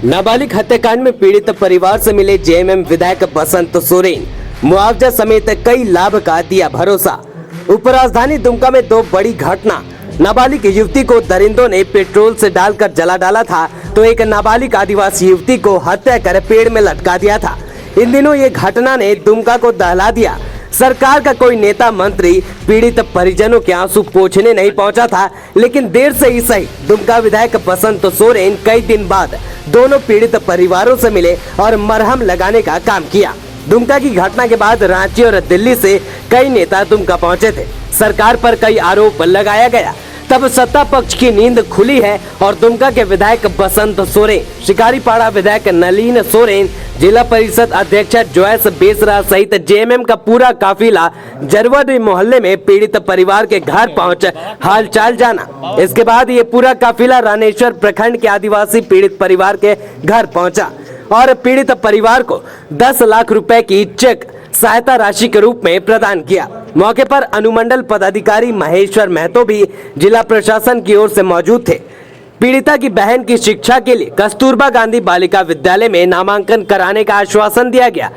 नाबालिग हत्याकांड में पीड़ित परिवार से मिले जेएमएम विधायक बसंत सोरेन, मुआवजा समेत कई लाभ का दिया भरोसा। उपराजधानी दुमका में दो बड़ी घटना। नाबालिग युवती को दरिंदों ने पेट्रोल से डालकर जला डाला था, तो एक नाबालिग आदिवासी युवती को हत्या कर पेड़ में लटका दिया था। इन दिनों ये घटना ने दुमका को दहला दिया। सरकार का कोई नेता मंत्री पीड़ित परिजनों के आंसू पोंछने नहीं पहुंचा था, लेकिन देर से ही सही दुमका विधायक बसंत सोरेन कई दिन बाद दोनों पीड़ित परिवारों से मिले और मरहम लगाने का काम किया। दुमका की घटना के बाद रांची और दिल्ली से कई नेता दुमका पहुंचे थे। सरकार पर कई आरोप लगाया गया। तब सत्ता पक्ष की नींद खुली है और दुमका के विधायक बसंत सोरेन, शिकारीपाड़ा विधायक नलीन सोरेन, जिला परिषद अध्यक्ष जोयस बेसरा सहित जेएमएम का पूरा काफिला जरवडी मोहल्ले में पीड़ित परिवार के घर पहुंच हालचाल जाना। इसके बाद ये पूरा काफिला रानेश्वर प्रखंड के आदिवासी पीड़ित परिवार के घर पहुंचा और पीड़ित परिवार को 10 लाख रुपए की चेक सहायता राशि के रूप में प्रदान किया। मौके पर अनुमंडल पदाधिकारी महेश्वर महतो भी जिला प्रशासन की ओर से मौजूद थे। पीड़िता की बहन की शिक्षा के लिए कस्तूरबा गांधी बालिका विद्यालय में नामांकन कराने का आश्वासन दिया गया।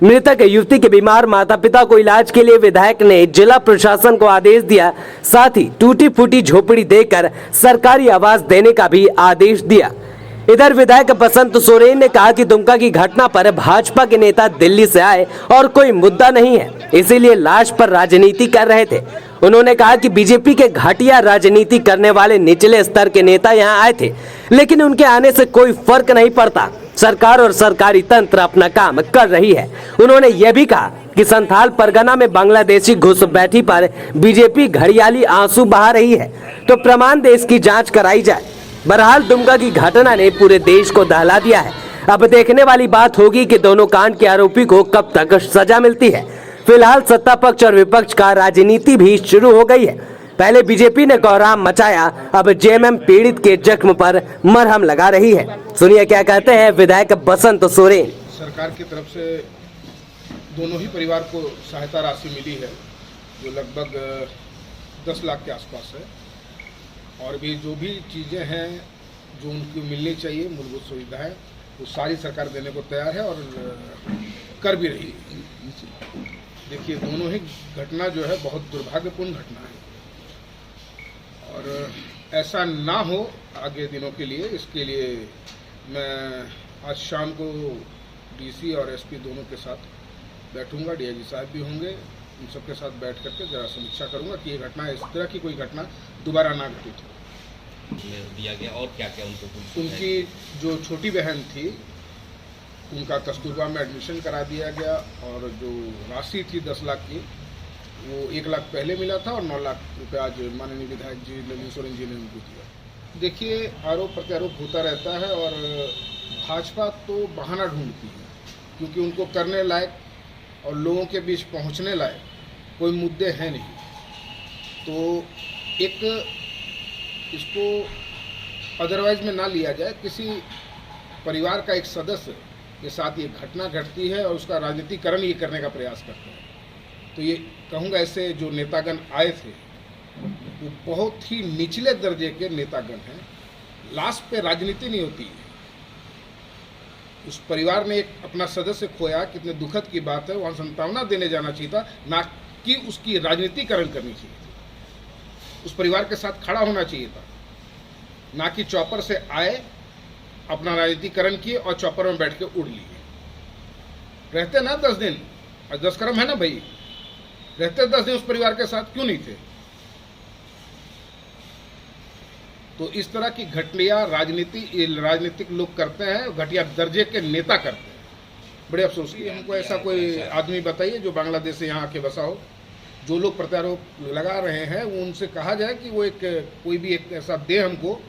मृतक युवती के बीमार माता पिता को इलाज के लिए विधायक ने जिला प्रशासन को आदेश दिया। साथ ही टूटी फूटी झोपड़ी देकर सरकारी आवास देने का भी आदेश दिया। इधर विधायक बसंत सोरेन ने कहा कि दुमका की घटना पर भाजपा के नेता दिल्ली से आए और कोई मुद्दा नहीं है, इसीलिए लाश पर राजनीति कर रहे थे। उन्होंने कहा कि बीजेपी के घटिया राजनीति करने वाले निचले स्तर के नेता यहां आए थे, लेकिन उनके आने से कोई फर्क नहीं पड़ता। सरकार और सरकारी तंत्र अपना काम कर रही है। उन्होंने यह भी कहा कि संथाल परगना में बांग्लादेशी घुसपैठी पर बीजेपी घड़ियाली आंसू बहा रही है, तो प्रमाण दे इसकी जाँच कराई जाए। बहरहाल दुमका की घटना ने पूरे देश को दहला दिया है। अब देखने वाली बात होगी कि दोनों कांड के आरोपी को कब तक सजा मिलती है। फिलहाल सत्ता पक्ष और विपक्ष का राजनीति भी शुरू हो गई है। पहले बीजेपी ने कोहराम मचाया, अब जेएमएम पीड़ित के जख्म पर मरहम लगा रही है। सुनिए क्या कहते हैं विधायक बसंत सोरेन। सरकार की तरफ से दोनों ही परिवार को सहायता राशि मिली है, जो लगभग 10 लाख के आसपास है, और भी जो भी चीज़ें हैं जो उनको मिलनी चाहिए, मूलभूत सुविधाएं, वो सारी सरकार देने को तैयार है और कर भी रही है। देखिए, दोनों ही घटना जो है बहुत दुर्भाग्यपूर्ण घटना है, और ऐसा ना हो आगे दिनों के लिए, इसके लिए मैं आज शाम को डीसी और एसपी दोनों के साथ बैठूंगा। डीआईजी साहब भी होंगे, उन सबके साथ बैठ करके जरा समीक्षा करूंगा कि ये घटना, इस तरह की कोई घटना दोबारा ना घटित हो। दिया गया और क्या क्या उनकी जो छोटी बहन थी उनका कस्तूरबा में एडमिशन करा दिया गया, और जो राशि थी 10 लाख की, वो 1 लाख पहले मिला था और 9 लाख रुपये आज माननीय विधायक जी नलीन सोरेन जी ने उनको दिया। देखिए, आरोप प्रत्यारोप होता रहता है और भाजपा तो बहाना ढूंढती है, क्योंकि उनको करने लायक और लोगों के बीच पहुंचने लायक कोई मुद्दे हैं नहीं। तो एक इसको अदरवाइज में ना लिया जाए, किसी परिवार का एक सदस्य के साथ ये घटना घटती है और उसका राजनीतिकरण ये करने का प्रयास करते हैं। तो ये कहूँगा, ऐसे जो नेतागण आए थे वो बहुत ही निचले दर्जे के नेतागण हैं। लास्ट पे राजनीति नहीं होती है। उस परिवार ने एक अपना सदस्य खोया, कितने दुखद की बात है। वहाँ सांत्वना देने जाना चाहिए था, ना कि उसकी राजनीतिकरण करनी चाहिए थी। उस परिवार के साथ खड़ा होना चाहिए था, ना कि चौपर से आए, अपना राजनीतिकरण किए और चौपर में बैठ के उड़ लिए। रहते ना 10 दिन, 10 कर्म है ना भाई, रहते 10 दिन उस परिवार के साथ क्यों नहीं थे? तो इस तरह की घटनियां राजनीतिक लोग करते हैं, घटिया दर्जे के नेता करते हैं। बड़े अफसोस की हमको ऐसा कोई आदमी बताइए जो बांग्लादेश से यहाँ आके बसा हो। जो लोग प्रत्यारोप लगा रहे हैं वो उनसे कहा जाए कि वो कोई भी एक ऐसा दे हमको,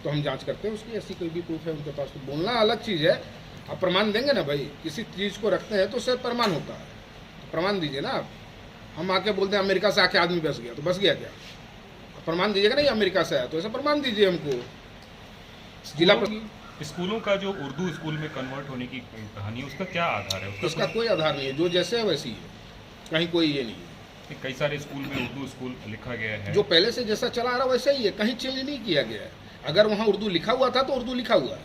तो हम जांच करते हैं उसकी। ऐसी कोई भी प्रूफ है उनके पास तो बोलना अलग चीज़ है। आप प्रमाण देंगे ना भाई, किसी चीज़ को रखते हैं तो उससे प्रमाण होता है, तो प्रमाण दीजिए ना आप। हम आके बोलते हैं अमेरिका से आके आदमी बस गया, तो बस गया क्या? प्रमाण दीजिएगा ना, ये अमेरिका से आया, तो ऐसा प्रमाण दीजिए हमको। जिला स्कूलों का जो उर्दू स्कूल में कन्वर्ट होने की कहानी, उसका क्या आधार है? उसका कोई आधार नहीं है, जो जैसे है वैसी है, कहीं कोई ये नहीं है। कई सारे स्कूल में उर्दू स्कूल लिखा गया है, जो पहले से जैसा चला आ रहा वैसा ही है, कहीं चेंज नहीं किया गया है। अगर वहाँ उर्दू लिखा हुआ था तो उर्दू लिखा हुआ है।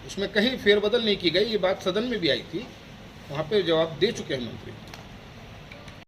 उसमें कहीं फेरबदल नहीं की गई। ये बात सदन में भी आई थी, वहाँ पे जवाब दे चुके हैं मंत्री।